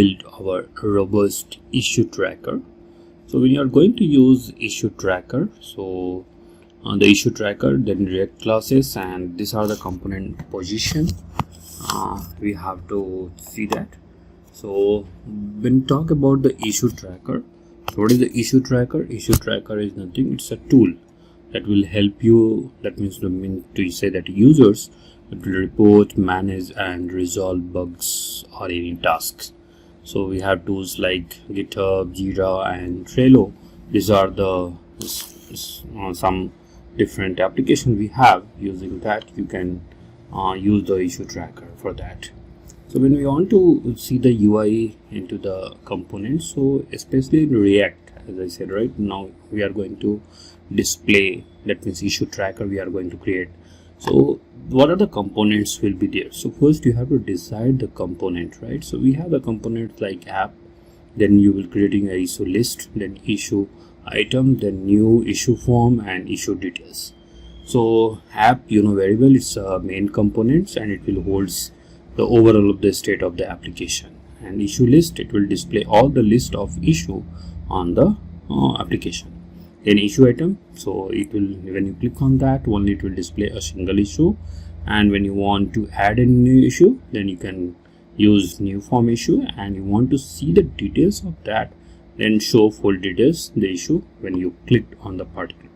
build our robust issue tracker. So when you are going to use issue tracker, so on the issue tracker, then React classes, and these are the component position. We have to see that. So when talk about the issue tracker, so what is the issue tracker? Issue tracker is nothing, it's a tool that will help you, that means to say that users will report, manage and resolve bugs or any tasks. So we have tools like GitHub, Jira and Trello. These are the some different applications we have. Using that you can use the issue tracker for that. So when we want to see the UI into the components, so especially in React, as I said, right now we are going to display, that means issue tracker we are going to create. So what are the components will be there? So first you have to decide the component, right? So we have the components like app, then you will creating a issue list, then issue item, then new issue form and issue details. So app, you know very well, it's a main components and it will holds the overall of the state of the application. And issue list, it will display all the list of issue on the application. Then issue item, so it will, when you click on that, only it will display a single issue. And when you want to add a new issue, then you can use new form issue, and you want to see the details of that, then show full details the issue when you clicked on the particular.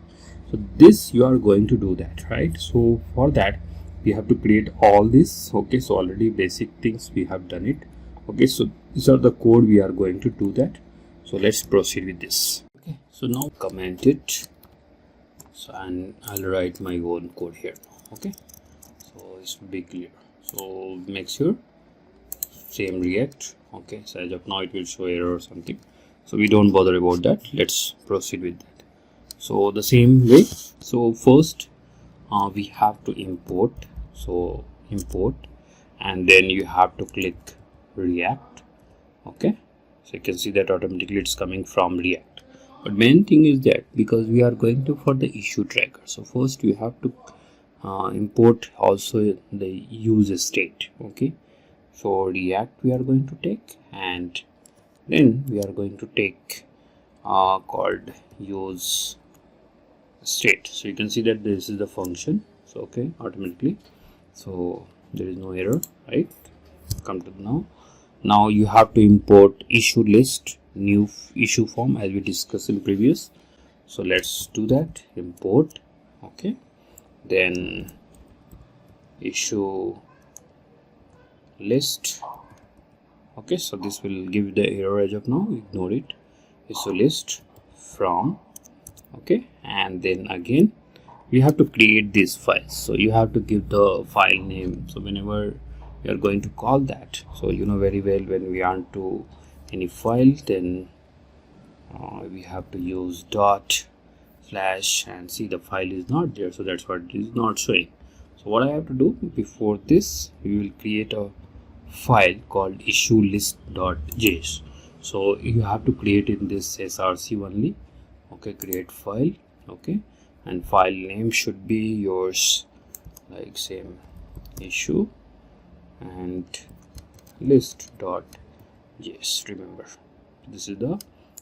So this you are going to do that, right? So for that we have to create all this. Okay, so already basic things we have done it. Okay, so these are the code we are going to do that. So let's proceed with this. Okay, so now comment it, so and I'll write my own code here. Okay, so it should be clear. So make sure same React. Okay, so as of now it will show error or something, so we don't bother about that. Let's proceed with that. So the same way, so first we have to import. So import, and then you have to click React. Okay, so you can see that automatically it's coming from React. But main thing is that because we are going to for the issue tracker, so first you have to import also the user state. Okay, so React we are going to take, and then we are going to take called use state. So you can see that this is the function. So okay, automatically, so there is no error, right? Come to now you have to import issue list, new issue form, as we discussed in previous. So let's do that. Import. Okay, then issue list. Okay, so this will give the error as of now, ignore it. Issue list from. Okay, and then again we have to create these files. So you have to give the file name. So whenever you are going to call that, so you know very well, when we want to any file, then we have to use dot slash, and see the file is not there, so that's what it is not showing. So what I have to do before this, we will create a file called issue list.js. so you have to create in this src only. Okay, create file. Okay, and file name should be yours, like same issue and list.js. remember, this is the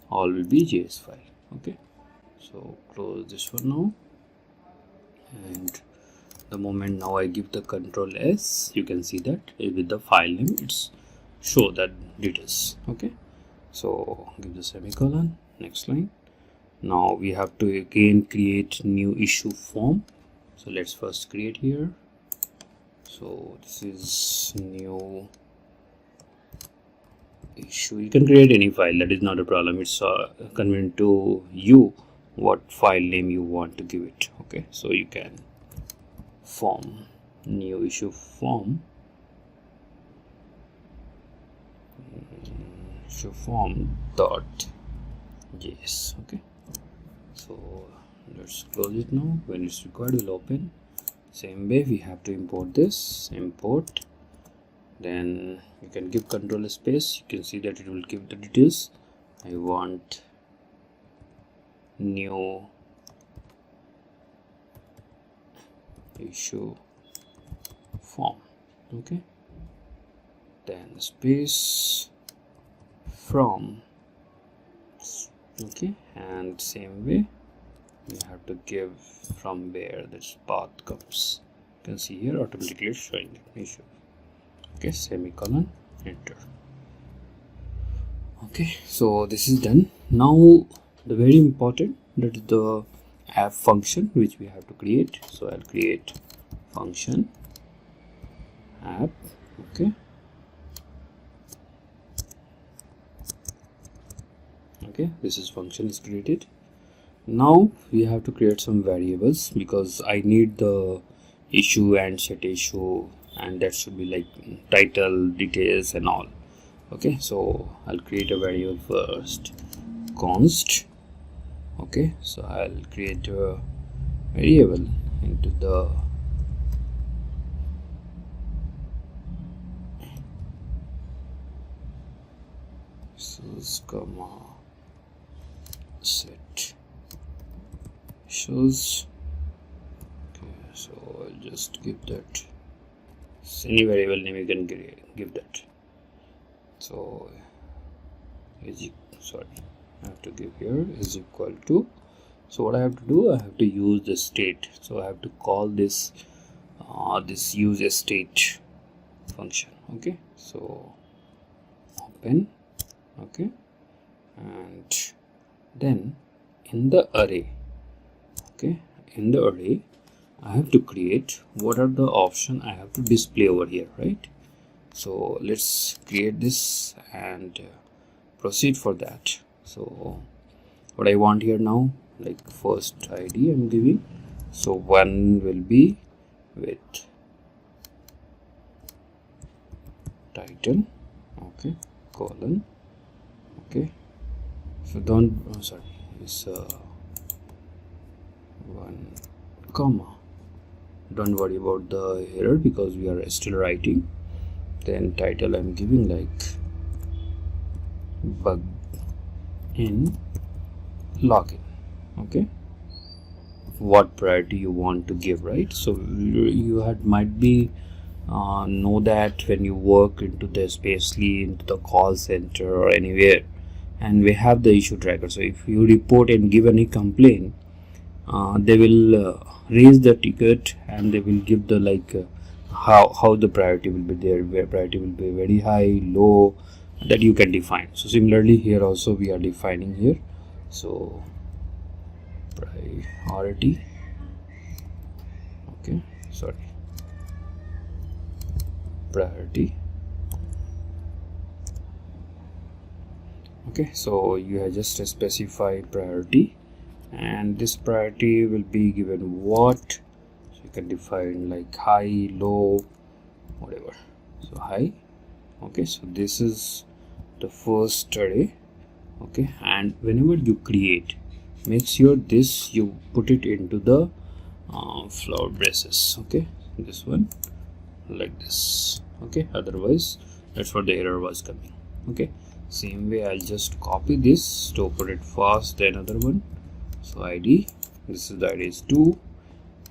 all will be js file. Okay, so close this one now, and the moment now I give the control S, you can see that with the file name it's show that details. Okay, so give the semicolon, next line. Now we have to again create new issue form. So let's first create here. So this is new issue. You can create any file, that is not a problem. It's convenient to you what file name you want to give it. Okay, so you can form, new issue form, issue form dot js. Okay, so let's close it now. When it's required, we'll open. Same way we have to import this. Import, then you can give control space. You can see that it will give the details. I want new issue form. Okay, then space, from. Okay, and same way we have to give from where this path comes. You can see here automatically it's showing issue. Okay, semicolon, enter. Okay, so this is done. Now the very important, that is the app function which we have to create. So I'll create function app. Okay, this is function is created. Now we have to create some variables because I need the issue and set issue, and that should be like title, details and all. Okay, so I'll create a variable first, const. Okay, so I'll create a variable into the comma set issues. Okay, so I'll just give that any variable name you can give that. So sorry, I have to give here is equal to. So what I have to do, I have to use the state. So I have to call this this use state function. Okay, so open. Okay, and then in the array, okay, in the array I have to create what are the option I have to display over here, right? So let's create this and proceed for that. So what I want here now, like first ID I'm giving, so one will be with title, okay, colon, okay, so don't it's one comma. Don't worry about the error because we are still writing. Then title I'm giving like bug in login. Okay, what priority you want to give, right? So you might be know that when you work into the especially into the call center or anywhere, and we have the issue tracker, so if you report and give any complaint, they will raise the ticket and they will give the like how the priority will be there, where priority will be very high, low, that you can define. So similarly here also we are defining here, so priority, okay, sorry, priority. Okay, so you have just specified priority, and this priority will be given what, so you can define like high, low, whatever. So high. Okay, so this is the first array. Okay, and whenever you create, make sure this you put it into the flower braces. Okay, this one like this. Okay, otherwise that's what the error was coming. Okay, same way I'll just copy this to open it fast than other one. So ID, this is the ID is 2,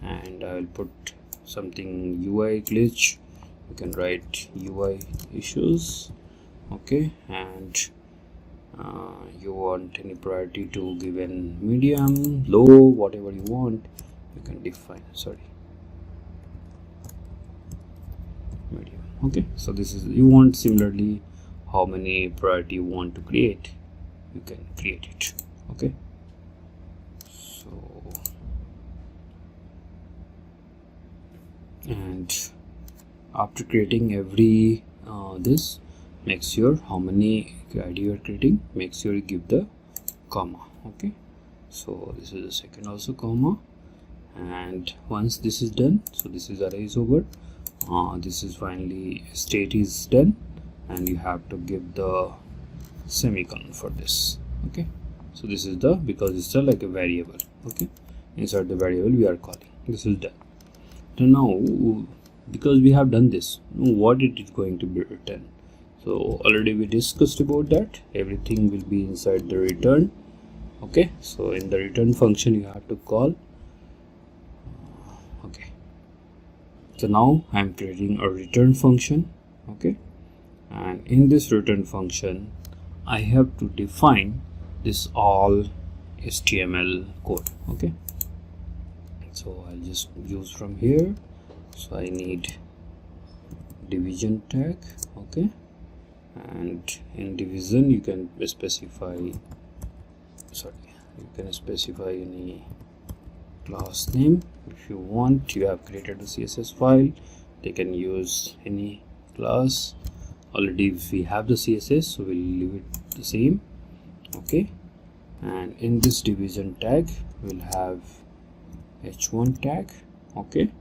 and I will put something UI glitch. You can write UI issues. Okay, and you want any priority to given medium, low, whatever you want, you can define. Sorry, medium. Okay, so this is, you want similarly how many priority you want to create, you can create it. Okay, so and after creating every this, make sure how many ID you are creating, make sure you give the comma. Okay, so this is the second also comma, and once this is done, so this is array is over, this is finally state is done, and you have to give the semicolon for this. Okay, so this is the, because it's a like a variable. Okay, inside the variable we are calling, this is done. So now because we have done this, what it is going to be written, so already we discussed about that, everything will be inside the return. Okay, so in the return function you have to call. Okay, so now I'm creating a return function. Okay, and in this return function I have to define this all HTML code. Okay, so I'll just use from here. So I need division tag. Okay, and in division you can specify, any class name. If you want, you have created a CSS file, they can use any class. Already we have the CSS, so we'll leave it the same. Okay, and in this division tag we'll have h1 tag. Okay,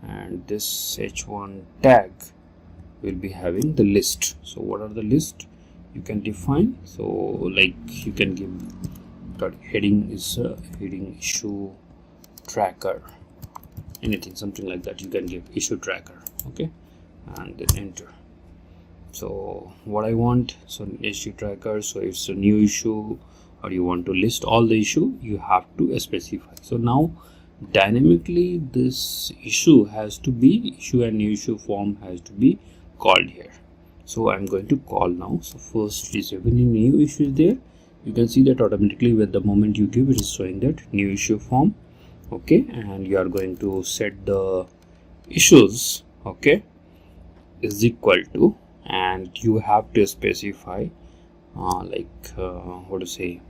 and this h1 tag will be having the list. So what are the list you can define? So like you can give heading is heading issue tracker, anything, something like that. You can give issue tracker. Okay, and then enter. So what I want, so issue tracker, so it's a new issue or you want to list all the issue, you have to specify. So now dynamically this issue has to be, issue and new issue form has to be called here. So I'm going to call now. So first is every new issue is there. You can see that automatically with the moment you give, it is showing that new issue form. Okay, and you are going to set the issues, okay, is equal to, and you have to specify what to say,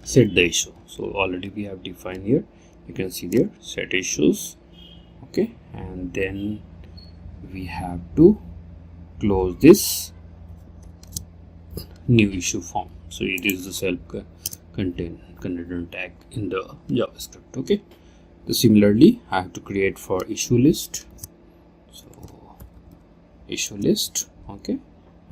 set the issue. So already we have defined here, you can see there, set issues. Okay, and then we have to close this new issue form. So it is the self container tag in the JavaScript. Okay, so similarly I have to create for issue list. So issue list. Okay,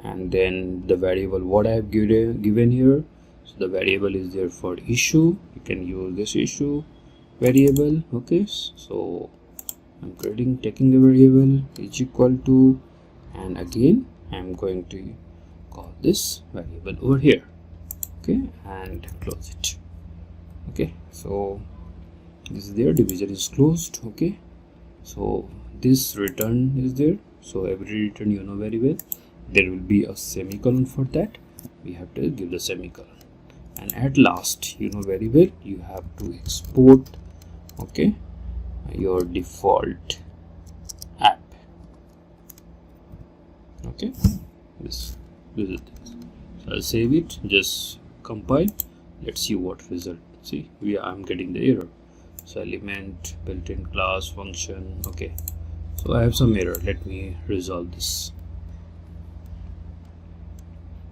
and then the variable what I have given here. So the variable is there for issue. You can use this issue variable. Okay, so I'm taking a variable is equal to, and again I'm going to call this variable over here. Okay, and close it. Okay, so this is there, division is closed. Okay, so this return is there. So every return, you know very well, there will be a semicolon. For that we have to give the semicolon, and at last, you know very well, you have to export, okay, your default app. Okay, this is it. So I'll save it, just compile, let's see what result. See, I'm getting the error. So element, built-in class, function. Okay, so I have some error. Let me resolve this.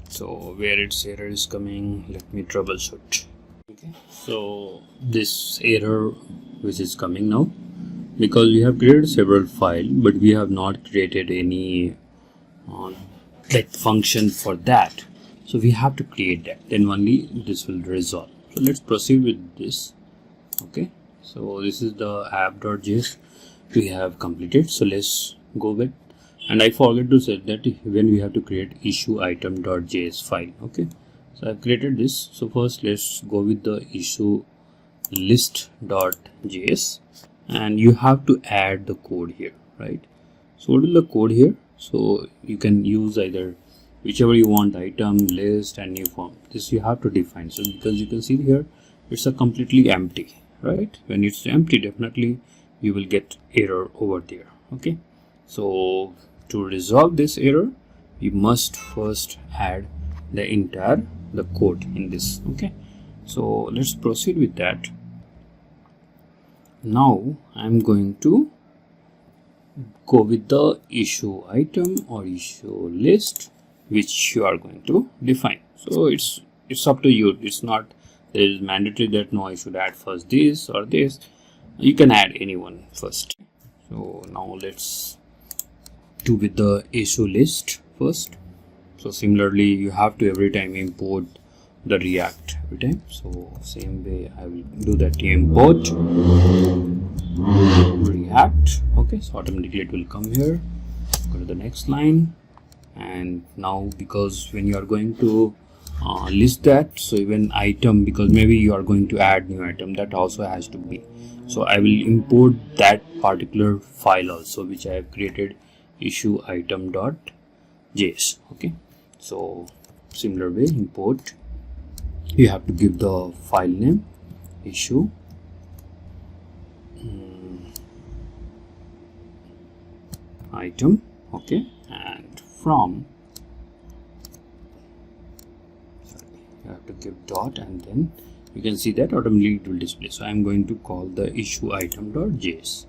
So where its error is coming, let me troubleshoot. Okay, so this error which is coming now, because we have created several files, but we have not created any like function for that. So we have to create that, then only this will resolve. So let's proceed with this. Okay, so this is the app.js we have completed. So let's go with, and I forget to say that when we have to create issue item.js file. Okay, so I've created this. So first let's go with the issue list.js, and you have to add the code here, right? So what is the code here? So you can use either whichever you want, item, list, and new form. This you have to define. So because you can see here, it's a completely empty, right? When it's empty, definitely you will get error over there. Okay, so to resolve this error, you must first add the code in this. Okay, so let's proceed with that. Now I'm going to go with the issue item or issue list which you are going to define. So it's up to you. It's not there is mandatory that no, I should add first this or this. You can add anyone first. So now let's do with the issue list first. So similarly, you have to every time import the React every time. So same way I will do that, import React. Okay, so automatically it will come here. Go to the next line. And now because when you are going to list that, so even item, because maybe you are going to add new item, that also has to be. So I will import that particular file also which I have created, issue item.js. Okay, so similar way, import, you have to give the file name issue item, okay, and from you have to give dot, and then you can see that automatically it will display. So I'm going to call the issue item.js,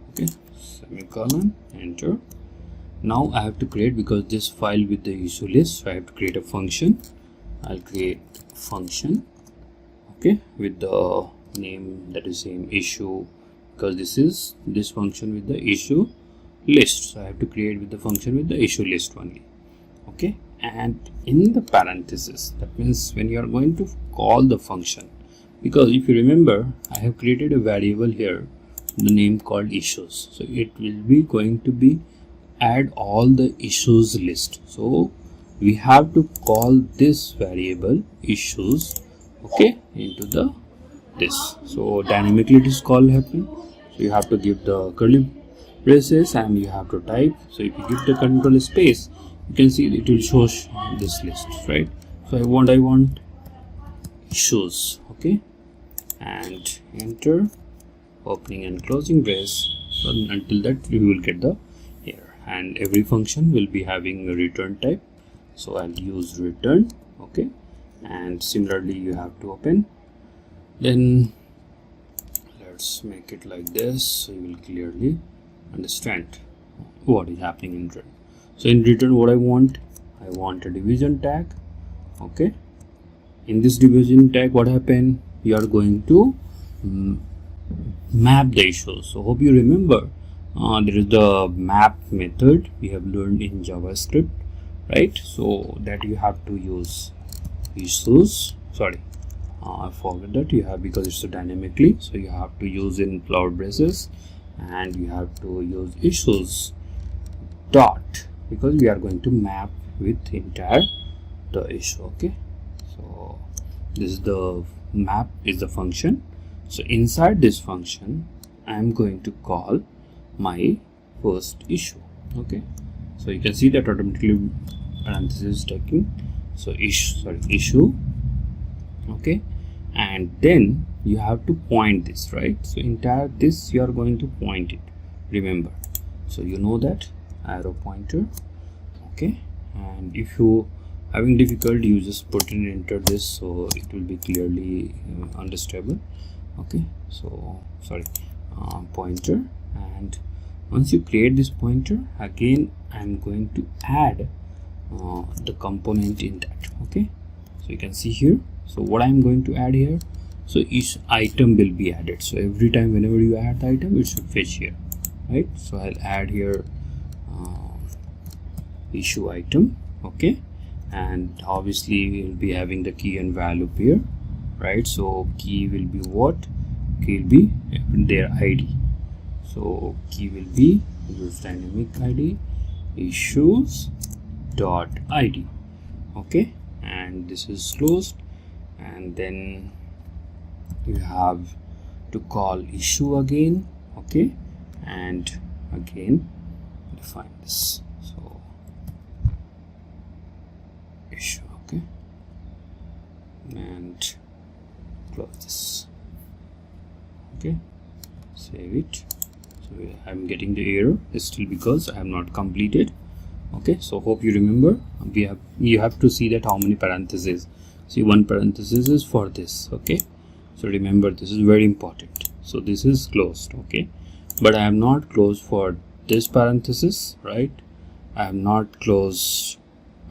okay, semicolon, enter. Now I have to create, because this file with the issue list, so I have to create a function. I'll create function, okay, with the name that is same issue, because this is this function with the issue list, so I have to create with the function with the issue list only, okay. And in the parenthesis, that means when you are going to call the function, because if you remember, I have created a variable here, the name called issues, so it will be going to be add all the issues list. So we have to call this variable issues, okay, into the this. So dynamically it is called happen. So you have to give the curly braces and you have to type. So if you give the control space, you can see it will show this list, right? So I want issues, okay, and enter, opening and closing brace. So until that we will get the error, and every function will be having a return type, so I'll use return, okay. And similarly you have to open, then let's make it like this, so you will clearly understand what is happening in return. So in return, what I want a division tag, okay. In this division tag, what happened, you are going to map the issues. So hope you remember, there is the map method we have learned in JavaScript, right? So that you have to use issues, sorry, I forgot that you have, because it's so dynamically, so you have to use in flower braces, and you have to use issues dot, because we are going to map with entire the issue, okay. So this is the map is the function. So inside this function I am going to call my first issue, okay. So you can see that automatically parenthesis is taking, so issue, okay. And then you have to point this, right? So entire this you are going to point it, remember. So you know that arrow pointer, okay. And if you having difficulty, you just put in enter this, so it will be clearly understandable, okay. So sorry, pointer, and once you create this pointer, again I'm going to add the component in that, okay. So you can see here, so what I'm going to add here, so each item will be added. So every time whenever you add the item, it should fetch here, right? So I'll add here issue item, okay. And obviously we will be having the key and value here, right? So key will be what? Key will be their ID. So key will be use dynamic ID issues dot ID, okay. And this is closed, and then you have to call issue again, okay, and again define this. So issue, okay, and close this, okay, save it. So I'm getting the error still because I have not completed, okay. So hope you remember, you have to see that how many parentheses. See, one parenthesis is for this, okay. So remember, this is very important. So this is closed, okay, but I am not closed for this parenthesis, right? I am not closed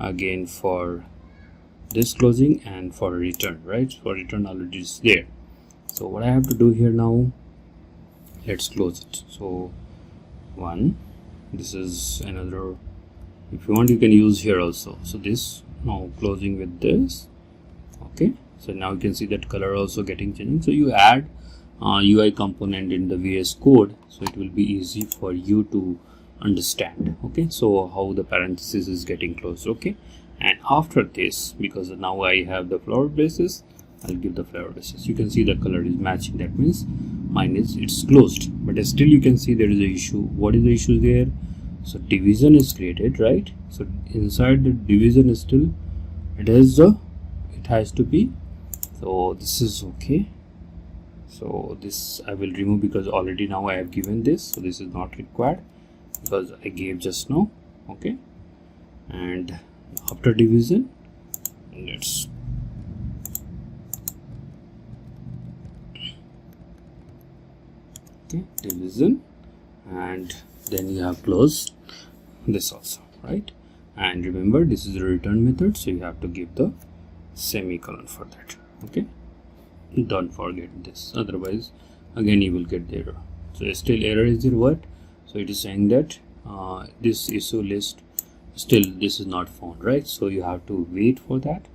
again for this closing and for return, right? For return already is there. So what I have to do here now, let's close it. So one, this is another, if you want you can use here also. So this now closing with this, okay. So now you can see that color also getting changing. So you add UI component in the VS Code, so it will be easy for you to understand, okay. So how the parenthesis is getting closed, okay. And after this, because now I have the flower braces, I'll give the flower braces. You can see the color is matching, that means mine is it's closed, but still you can see there is a issue. What is the issue there? So division is created, right? So inside the division is still it has to be. So this is okay. So this I will remove because already now I have given this, so this is not required because I gave just now. Okay, and after division, let's division, and then you have closed this also, right? And remember, this is the return method, so you have to give the semicolon for that. Okay, don't forget this, otherwise again you will get the error. So still error is there. What? So it is saying that this issue list, still this is not found, right? So you have to wait for that.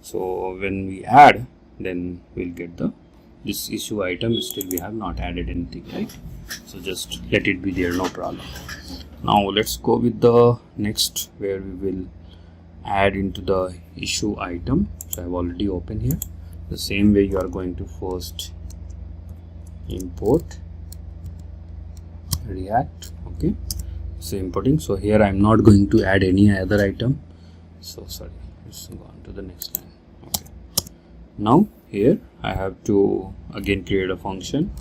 So when we add, then we'll get this issue item. Still we have not added anything, right? So just let it be there, no problem. Now let's go with the next, where we will add into the issue item. So I've already opened here. The same way you are going to first import React. Okay, so importing. So here I'm not going to add any other item. So sorry, let's go on to the next line. Okay, now here I have to again create a function.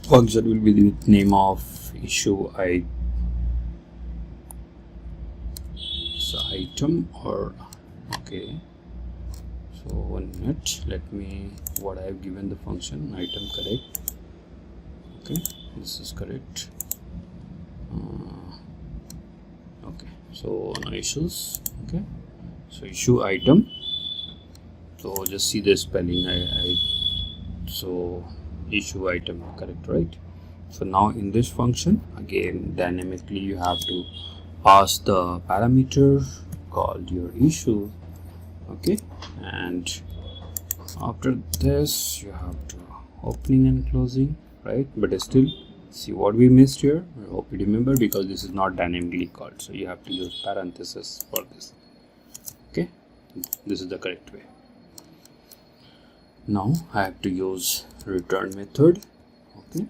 Function will be with name of issue item, or okay. So 1 minute, let me, what I have given the function item, correct? Okay, this is correct. Okay, so no issues. Okay, so issue item. So just see the spelling. So issue item, correct, right? So now in this function, again dynamically you have to pass the parameter called your issue. Okay, and after this you have to opening and closing, right? But still, see what we missed here. I hope you remember, because this is not dynamically called, so you have to use parenthesis for this. Okay, this is the correct way. Now I have to use return method. Okay,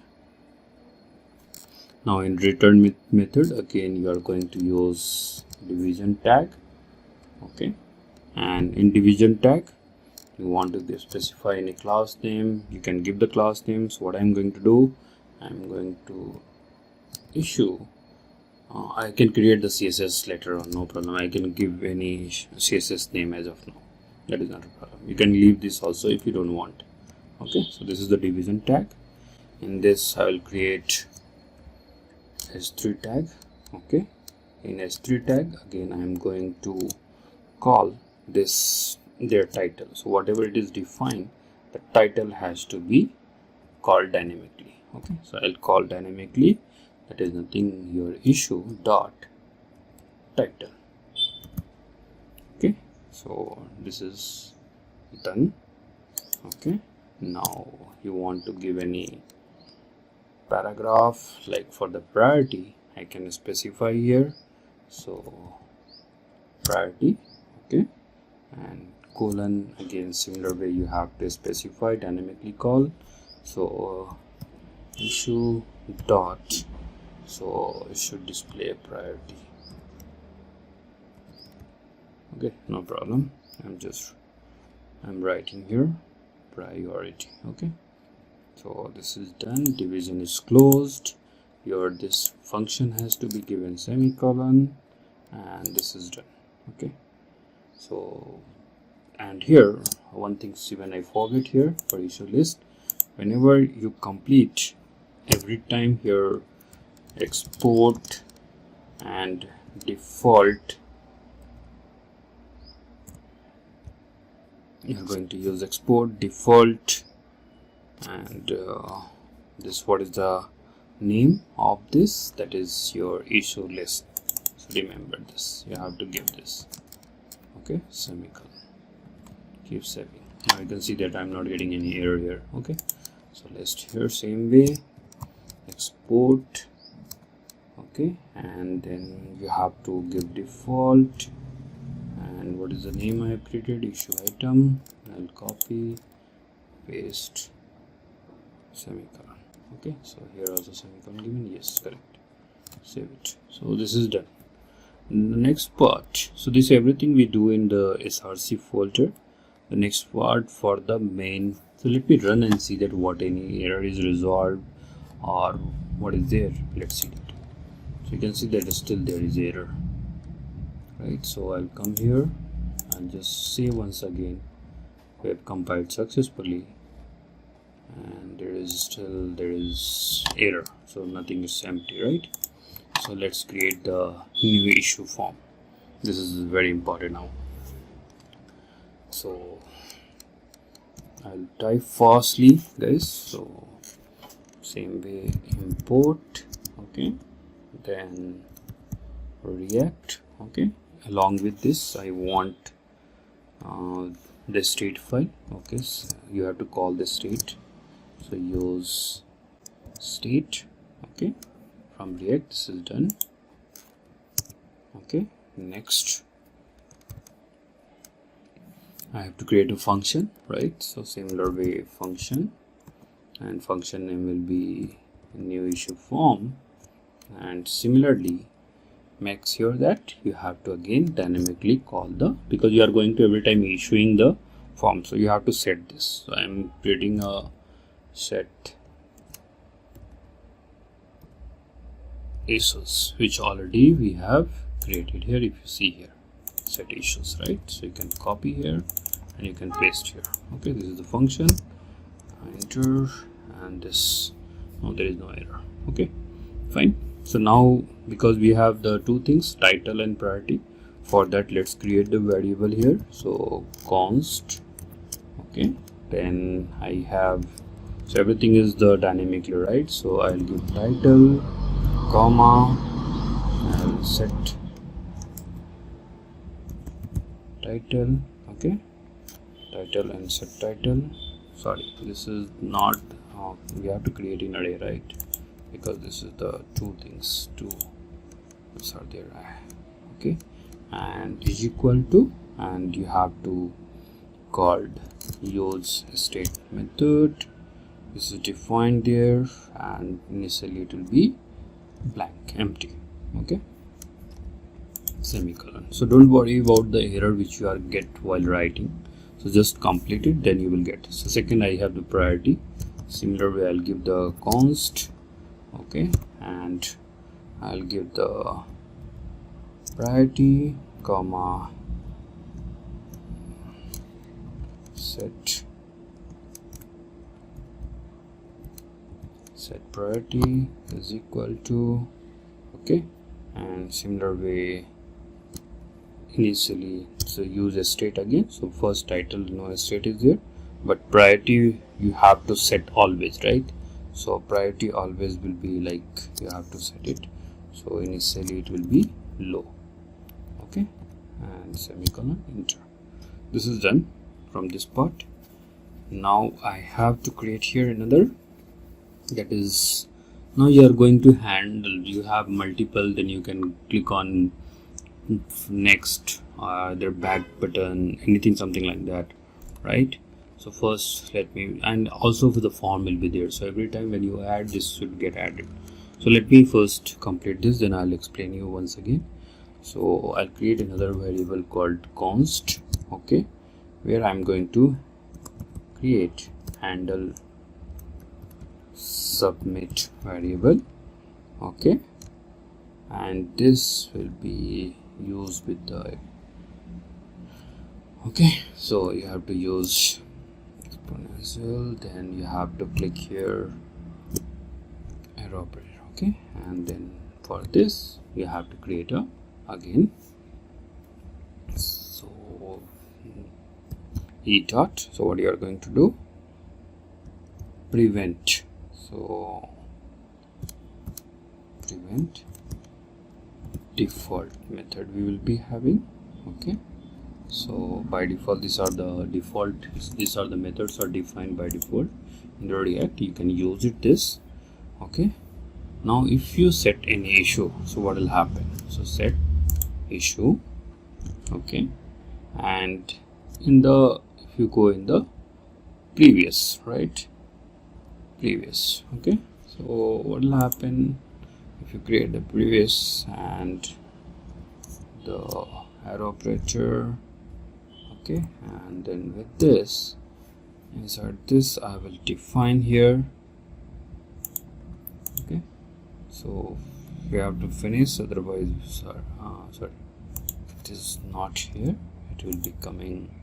now in return method, again you are going to use division tag. Okay, and in division tag you want to specify any class name. You can give the class name. So what I'm going to do, I'm going to issue. I can create the CSS later on, no problem. I can give any CSS name as of now, that is not a problem. You can leave this also if you don't want. Okay, so this is the division tag. In this I will create s3 tag. Okay, in s3 tag again I am going to call this their title. So whatever it is defined, the title has to be called dynamically. Okay, so I'll call dynamically, that is nothing, your issue dot title. Okay, so this is done. Okay, now you want to give any paragraph, like for the priority I can specify here. So priority, okay, and colon, again similar way you have to specify dynamically call. So issue dot, so it should display priority. Okay, no problem. I'm writing here priority. Okay, so this is done. Division is closed. This function has to be given semicolon, and this is done. Okay, so, and here one thing, see, when I forget here for issue list, whenever you complete, every time here export and default, you're going to use export default, and this, what is the name of this, that is your issue list. So remember this, you have to give this. Okay, semicolon, keep saving. Now you can see that I'm not getting any error here. Okay, so let's here same way export. Okay, and then you have to give default, and what is the name I have created, issue item. I'll copy, paste, semicolon. Okay, so here also semicolon given, yes, correct, save it. So this is done. The next part, so this everything we do in the src folder. The next part for the main, so let me run and see that what any error is resolved or what is there. Let's see that. So you can see that still there is error, right? So I'll come here and just say once again we have compiled successfully, and there is error, so nothing is empty, right? So let's create the new issue form. This is very important now. So I'll type fastly, guys. So same way, import, okay, then React, okay. Along with this I want the state file, okay. So you have to call the state, so use state, okay. From React, this is done, okay. Next I have to create a function, right? So similar way, function, and function name will be new issue form. And similarly, make sure that you have to again dynamically call the, because you are going to every time issuing the form, so you have to set this. So I'm creating a set issues, which already we have created here. If you see here, set issues, right? So you can copy here and you can paste here, okay. This is the function, enter, and this, no, there is no error, okay, fine. So now because we have the two things, title and priority, for that let's create the variable here. So const, okay, then I have, so everything is the dynamically, right? So I'll give title, comma, I'll set title, okay, title and set title. Sorry, this is not, we have to create an array, right? Because this is the two things, these are there, okay. And is equal to, and you have to called use state method. This is defined there, and initially it will be blank, empty, okay, semicolon. So don't worry about the error which you are get while writing, so just complete it, then you will get. So second, I have the priority. Similar way, I'll give the const, okay, and I'll give the priority, comma, set priority is equal to, okay, and similar way initially, so use a state again. So first title, no state is there, but priority you have to set always, right? So priority always will be like, you have to set it, so initially it will be low, okay, and semicolon, enter. This is done from this part. Now I have to create here another, that is, now you are going to handle, you have multiple, then you can click on next, their back button, anything, something like that, right? So first let me, and also the form will be there, so every time when you add, this should get added. So let me first complete this, then I'll explain you once again. So I'll create another variable called const, okay, where I'm going to create handle submit variable, okay, and this will be used with the, okay, so you have to use exponential, then you have to click here arrow operator, okay, and then for this you have to create a again, so e dot, so what you are going to do, prevent, so prevent default method we will be having, okay. So by default, these are the default, these are the methods are defined by default in the React, you can use it this, okay. Now if you set any issue, so what will happen, so set issue, okay, and in the, if you go in the previous, right, previous, okay, so what will happen if you create the previous and the arrow operator. Okay, and then with this, inside this I will define here. Okay, so we have to finish, otherwise sorry, if it is not here, it will be coming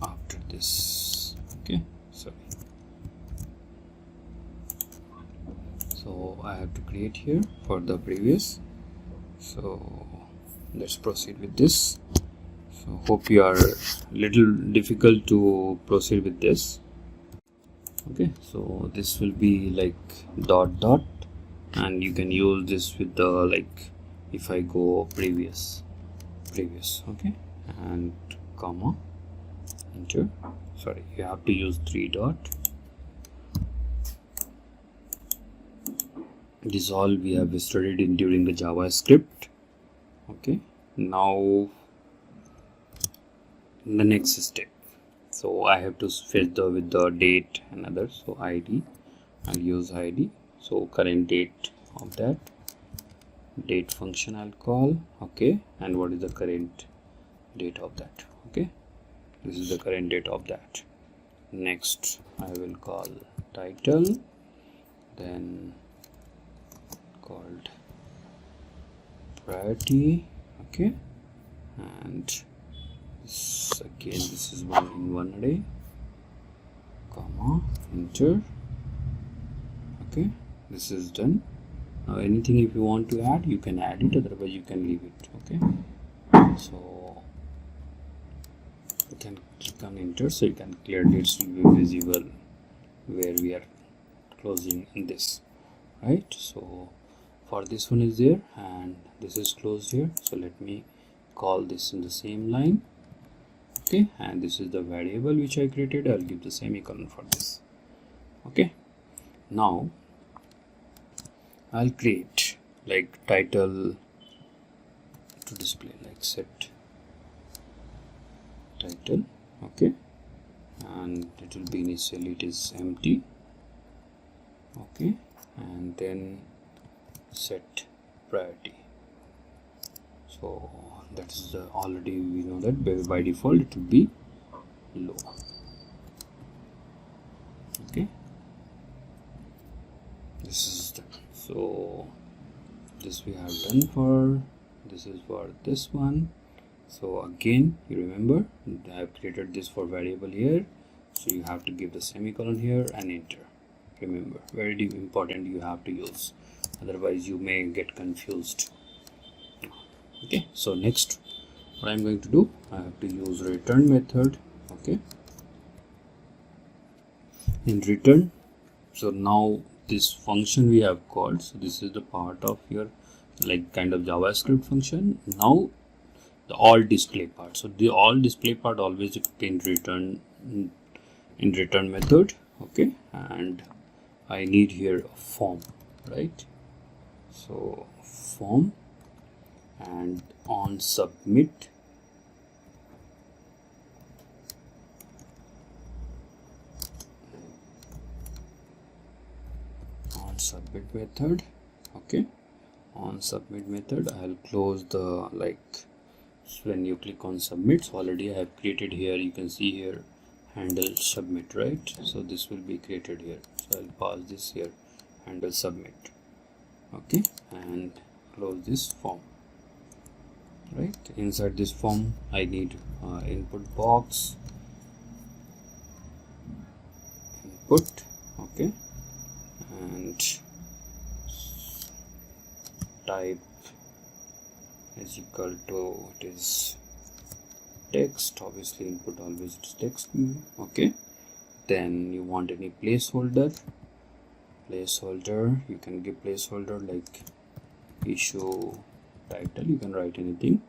after this. Okay, sorry. So I have to create here for the previous. So let's proceed with this. So hope you are little difficult to proceed with this. Okay, so this will be like dot dot, and you can use this with the like if I go previous. Okay, and comma, enter. Sorry, you have to use 3 dot. This all we have studied in during the JavaScript. Okay, now the next step. So I have to fetch the with the date and others. So ID, I'll use ID. So current date of that date function I'll call. Okay, and what is the current date of that? Okay, this is the current date of that. Next I will call title, then called priority. Okay, and this, again this is one in one array, comma, enter. Okay, this is done. Now anything if you want to add, you can add it, otherwise you can leave it. Okay, so you can click on enter, so you can clearly it will be visible where we are closing in this, right? So for this one is there and this is closed here, so let me call this in the same line. Okay, and this is the variable which I created. I'll give the semicolon for this. Okay, now I'll create like title to display, like set title. Okay, and it will be initially it is empty. Okay, and then set priority. So that is the already we know that by default it will be low. Okay, this is the, so this we have done for this is for this one. So again you remember I have created this for variable here, so you have to give the semicolon here and enter. Remember, very important, you have to use, otherwise you may get confused. Okay, so next what I'm going to do, I have to use return method. Okay, in return, so now this function we have called, so this is the part of your like kind of JavaScript function. Now the all display part, so the all display part always in return method. Okay, and I need here a form, right? So form, and on submit method. Okay, on submit method I'll close the like when you click on submit, so already I have created here, you can see here handle submit, right? So this will be created here, so I'll pass this here handle submit. Okay, and close this form. Right, inside this form I need input box, input. Okay, and type is equal to, it is text, obviously input always is text. Okay, then you want any placeholder, you can give placeholder like issue title, you can write anything.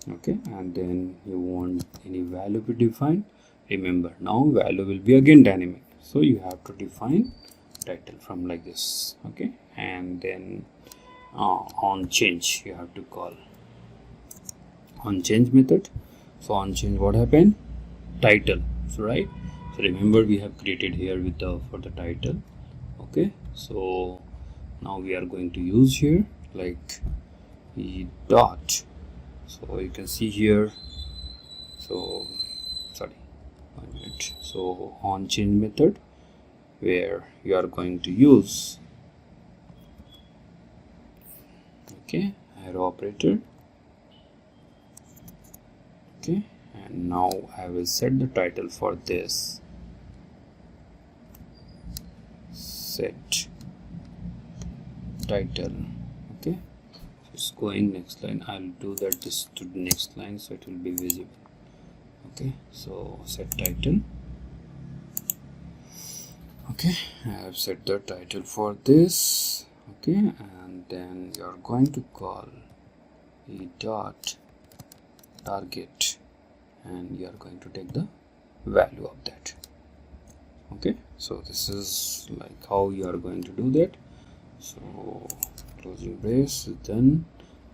Okay, and then you want any value to define. Remember, now value will be again dynamic, so you have to define title from like this. Okay, and then on change you have to call on change method. So on change, what happened? Title. So right, so remember we have created here with the for the title. Okay, so now we are going to use here like dot So you can see here, so sorry, 1 minute. So on change method, where you are going to use arrow operator. And now I will set the title for this. Set title. It's going next line. I'll do that this to the next line so it will be visible. So set title. I have set the title for this. And then you are going to call e dot target, and you are going to take the value of that. So this is like how you are going to do that. So closing brace is done,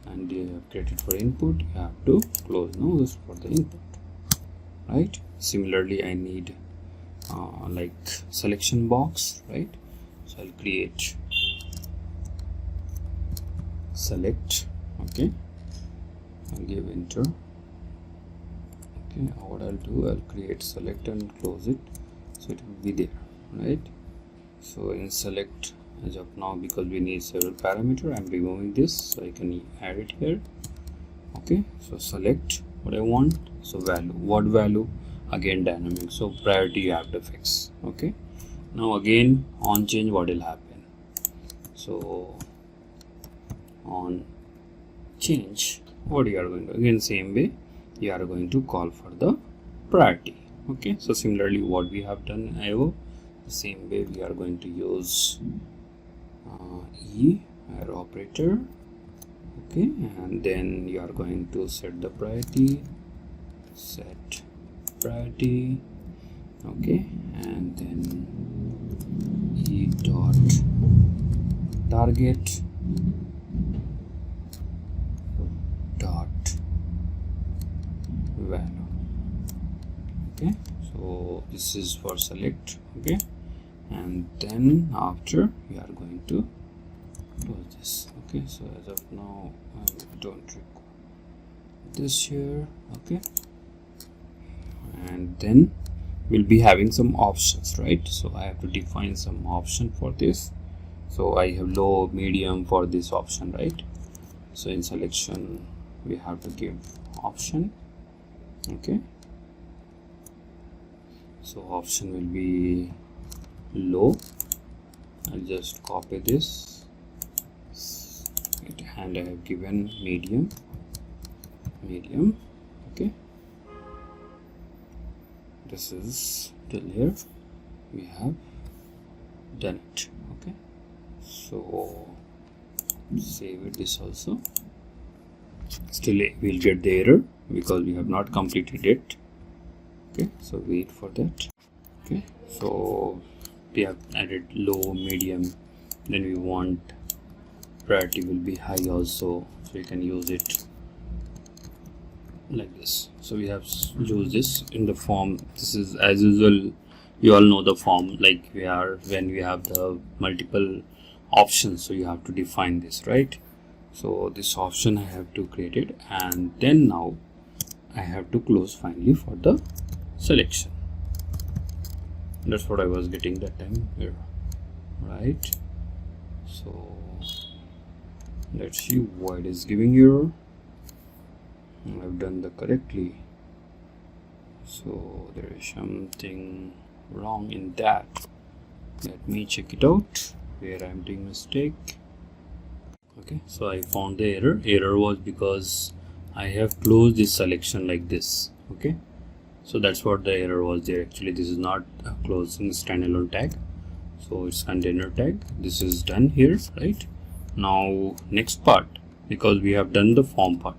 and you have created for input. You have to close now this for the input, right? Similarly, I need like selection box, right? So I'll create select. I'll give enter. What I'll do, I'll create select and close it, so it will be there, right? So in select, as of now, because we need several parameter, I'm removing this so I can add it here. So select what I want. So value, what value? Again dynamic, so priority you have to fix. Now again on change, what will happen? So on change, what you are going to, again same way you are going to call for the priority. So similarly what we have done in IO, the same way we are going to use arrow operator. And then you are going to set the priority, set priority. And then e dot target dot value. So this is for select. And then after you are going to close this. So as of now I don't require this here. And then we'll be having some options, right? So I have to define some option for this. So I have low, medium for this option, right? So in selection we have to give option. So option will be low. I'll just copy this, and I have given medium. This is till here we have done it. So save it, this also. Still we'll get the error because we have not completed it. So wait for that. So we have added low, medium, then we want priority will be high also, so you can use it like this. So we have used this in the form. This is as usual, you all know the form, like we are when we have the multiple options, so you have to define this, right? So this option I have to create it, and then now I have to close finally for the selection. That's what I was getting that time here, right? So let's see why it is giving error. I've done the correctly, so there is something wrong in that. Let me check it out where I'm doing mistake. So I found the error was because I have closed this selection like this. So that's what the error was there. Actually this is not a closing standalone tag, so it's container tag. This is done here, right? Now next part, because we have done the form part,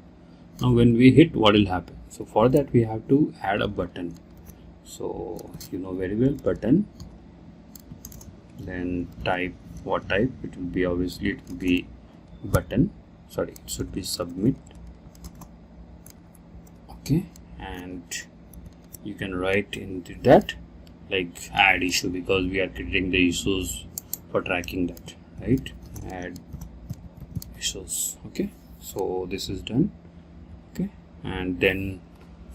now when we hit, what will happen? So for that we have to add a button. So you know very well, button, then type, what type it will be? Obviously it will be button, sorry, it should be submit. And you can write into that like add issue, because we are creating the issues for tracking that, right? Add issues. So this is done. and then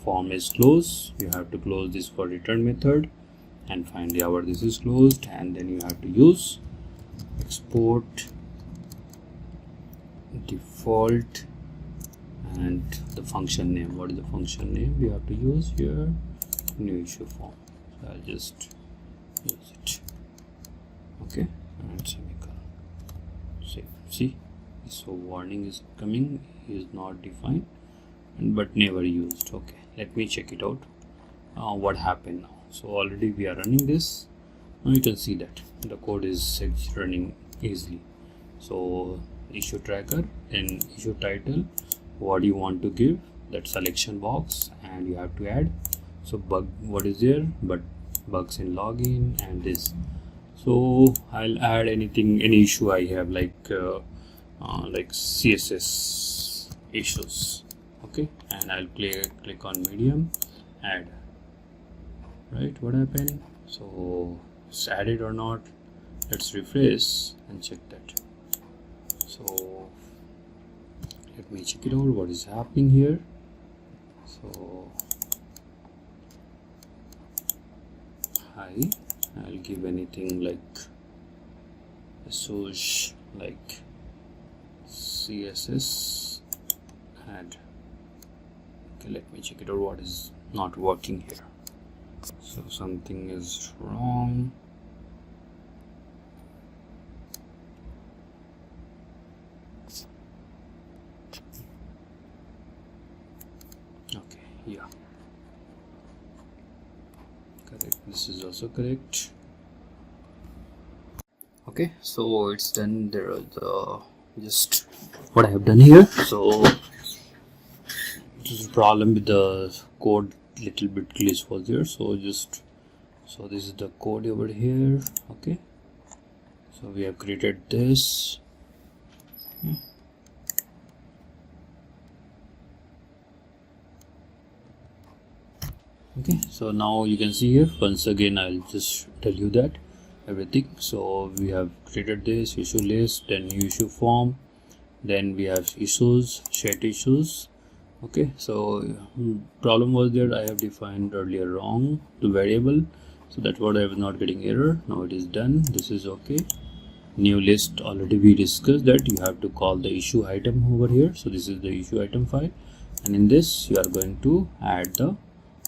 form is closed. You have to close this for return method and find the hour this is closed, and then you have to use export default and the function name. What is the function name we have to use here? New issue form. So I'll just use it. Okay, and semicolon. Save. See, so warning is coming, is not defined but never used. Okay, let me check it out. What happened now? So already we are running this. Now you can see that the code is running easily. So issue tracker, then issue title, what you want to give, that selection box, and you have to add. So bug, what is there, but bugs in login and this. So I'll add anything, any issue I have, like CSS issues. Okay, and I'll click on medium, add. Right, what happened? So it's added or not? Let's refresh and check that. So let me check it out, what is happening here. So hi, I'll give anything like search, like CSS add. Okay, let me check it out, what is not working here. So something is wrong. Okay, yeah, correct, this is also correct. Okay, so it's done. There are the just what I have done here. So this is a problem with the code, little bit glitch was there. So this is the code over here. Okay, so we have created this. Okay, so now you can see here, once again I'll just tell you that everything. So we have created this issue list, then new issue form, then we have issues, shared issues. Okay, so problem was there, I have defined earlier wrong the variable, so that's what I was not getting error. Now it is done, this is okay. New list, already we discussed that you have to call the issue item over here. So this is the issue item file, and in this you are going to add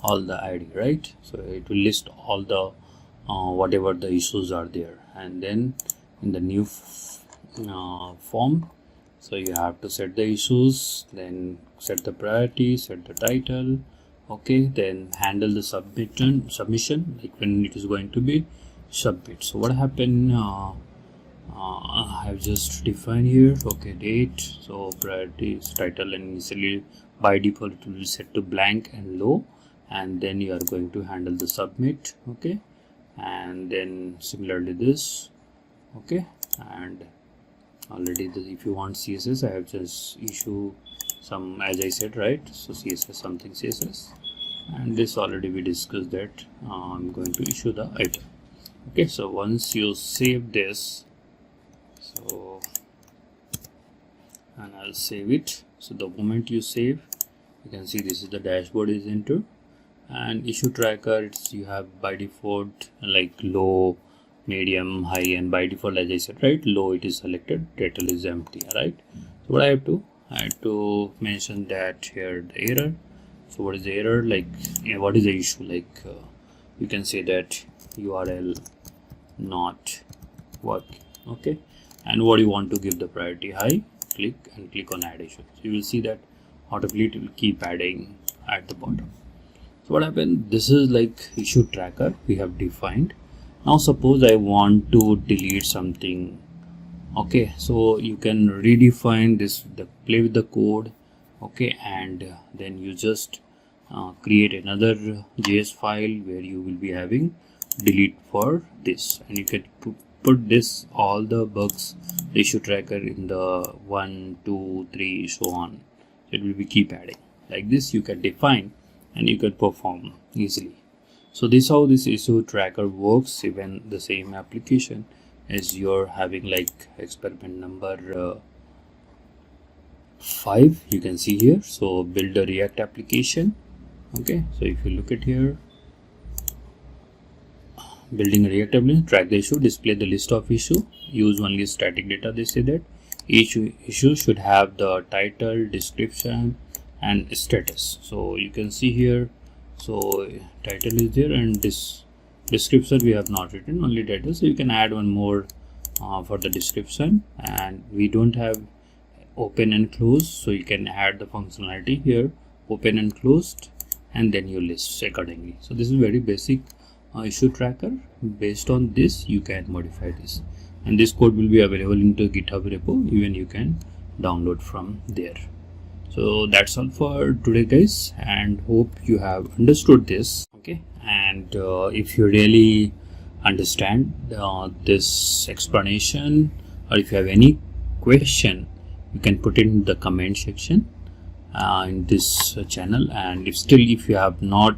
all the ID, right? So it will list all the whatever the issues are there, and then in the new form, so you have to set the issues, then set the priority, set the title. Okay, then handle the submission, like when it is going to be submit. So what happened, I have just defined here, okay, date, so priority is title, and initially by default it will be set to blank and low, and then you are going to handle the submit. Okay, and then similarly this. Okay, and already if you want CSS, I have just issue some, as I said, right? So CSS something CSS, and this already we discussed that I'm going to issue the item. Okay, so once you save this, so and I'll save it. So the moment you save, you can see this is the dashboard is entered, and issue tracker, it's you have by default like low, medium, high, and by default, as I said, right, low it is selected, title is empty, right? So what I have to mention that here the error. So what is the error, like what is the issue, like you can say that URL not working. Okay, and what you want to give the priority high, click on add issue. So you will see that automatically it will keep adding at the bottom. So what happened, this is like issue tracker we have defined. Now suppose I want to delete something. Okay, so you can redefine this, play with the code. Okay, and then you just create another JS file where you will be having delete for this, and you can put this all the bugs, the issue tracker in the 1, 2, 3, so on. It will be keep adding like this. You can define and you can perform easily. So this is how this issue tracker works. Even the same application as you're having like experiment number 5 you can see here. So build a React application. Okay, so if you look at here, building a React application, track the issue, display the list of issue, use only static data. They say that each issue should have the title, description and status. So you can see here, so title is there and this description we have not written, only title. So you can add one more for the description, and we don't have open and close, so you can add the functionality here, open and closed, and then you list accordingly. So this is very basic issue tracker. Based on this you can modify this, and this code will be available into GitHub repo, even you can download from there. So that's all for today guys, and hope you have understood this. Okay, and if you really understand this explanation, or if you have any question, you can put it in the comment section in this channel. And if you have not